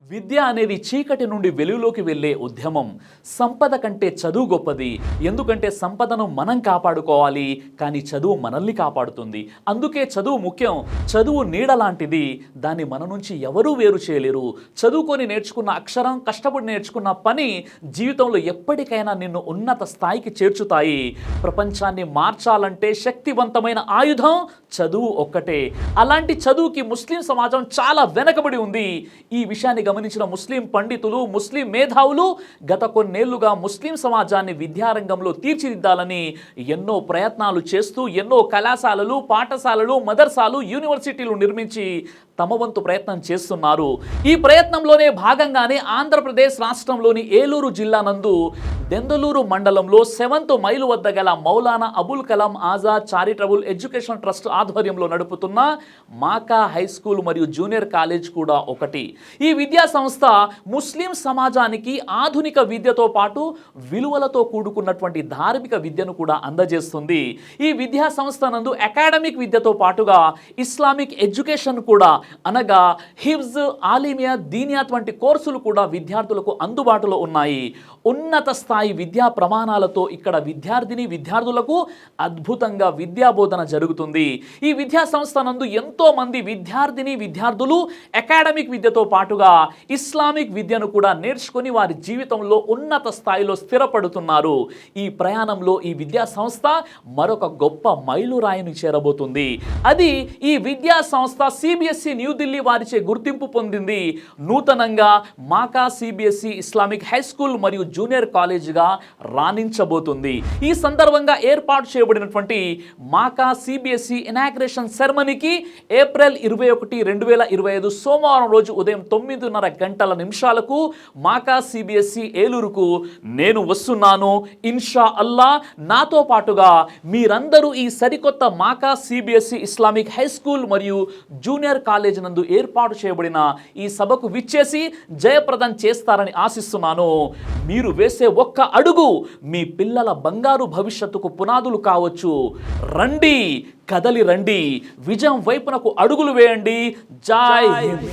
విద్య అనేది చీకటి నుండి వెలుగులోకి వెళ్ళే ఉద్యమం. సంపద కంటే చదువు గొప్పది. ఎందుకంటే సంపదను మనం కాపాడుకోవాలి, కానీ చదువు మనల్ని కాపాడుతుంది. అందుకే చదువు ముఖ్యం. చదువు నీడ లాంటిది. దాన్ని మన నుంచి ఎవరూ వేరు చేయలేరు. చదువుకొని నేర్చుకున్న అక్షరం, కష్టపడి నేర్చుకున్న పని జీవితంలో ఎప్పటికైనా నిన్ను ఉన్నత స్థాయికి చేర్చుతాయి. ప్రపంచాన్ని మార్చాలంటే శక్తివంతమైన ఆయుధం చదువు ఒక్కటే. అలాంటి చదువుకి ముస్లిం సమాజం చాలా వెనకబడి ఉంది. ఈ విషయాన్ని గమనించిన ముస్లిం పండితులు, ముస్లిం మేధావులు గత కొన్నేళ్లుగా ముస్లిం సమాజాన్ని విద్యారంగంలో తీర్చిదిద్దాలని ఎన్నో ప్రయత్నాలు చేస్తూ ఎన్నో కళాశాలలు, పాఠశాలలు, మదర్సాలు, యూనివర్సిటీలు నిర్మించి తమ వంతు ప్రయత్నం చేస్తున్నారు. ఈ ప్రయత్నంలోనే భాగంగానే ఆంధ్రప్రదేశ్ రాష్ట్రంలోని ఏలూరు జిల్లా నందు దెందులూరు మండలంలో 7th మైలు వద్ద గల Maulana Abul Kalam Azad charitable education trust ఆధ్వర్యంలో నడుపుతున్న మాకా హై స్కూల్ మరియు జూనియర్ కాలేజ్ కూడా ఒకటి. ఈ విద్యా సంస్థ ముస్లిం సమాజానికి ఆధునిక విద్యతో పాటు విలువలతో కూడుకున్నటువంటి ధార్మిక విద్యను కూడా అందజేస్తుంది. ఈ విద్యా సంస్థ నందు అకాడమిక్ విద్యతో పాటుగా ఇస్లామిక్ ఎడ్యుకేషన్ కూడా, అనగా హిఫ్జ్, ఆలిమియా, దీనియా వంటి కోర్సులు కూడా విద్యార్థులకు అందుబాటులో ఉన్నాయి. ఉన్నత స్థాయి విద్యా ప్రమాణాలతో ఇక్కడ విద్యార్థులకు అద్భుతంగా విద్యాబోధన జరుగుతుంది. ఈ విద్యా సంస్థ నందు ఎంతో మంది విద్యార్థులు అకాడమిక్ విద్యతో పాటుగా ఇస్లామిక్ విద్యను కూడా నేర్చుకొని వారి జీవితంలో ఉన్నత స్థాయిలో స్థిరపడుతున్నారు. ఈ ప్రయాణంలో ఈ విద్యా సంస్థ మరొక గొప్ప మైలురాయిని చేరబోతుంది. అది ఈ విద్యా సంస్థ సిబిఎస్ఈ న్యూఢిల్లీ వారిచే గుర్తింపు పొందింది. నూతనంగా మాకా సిబిఎస్ఈ ఇస్లామిక్ హై స్కూల్ మరియు జూనియర్ కాలేజ్గా రాణించబోతుంది. ఈ సందర్భంగా ఏర్పాటు చేయబడినటువంటి మాకా సిబిఎస్ఈ ఇనాగ్రేషన్ సెరమనీకి ఏప్రిల్ 21, 2025 సోమవారం రోజు ఉదయం 9:30 మాకా సిబిఎస్ఈ ఏలూరుకు నేను వస్తున్నాను. ఇన్షా అల్లా నాతో పాటుగా మీరందరూ ఈ సరికొత్త మాకా సిబిఎస్ఈ ఇస్లామిక్ హై స్కూల్ మరియు జూనియర్ కాలేజ్ నందు ఏర్పాటు చేయబడిన ఈ సభకు విచ్చేసి జయప్రదం చేస్తారని ఆశిస్తున్నాను. మీరు వేసే ఒక్క అడుగు మీ పిల్లల బంగారు భవిష్యత్తుకు పునాదులు కావచ్చు. రండి, కదలి రండి, విజయం వైపునకు అడుగులు వేయండి. జై హింద్.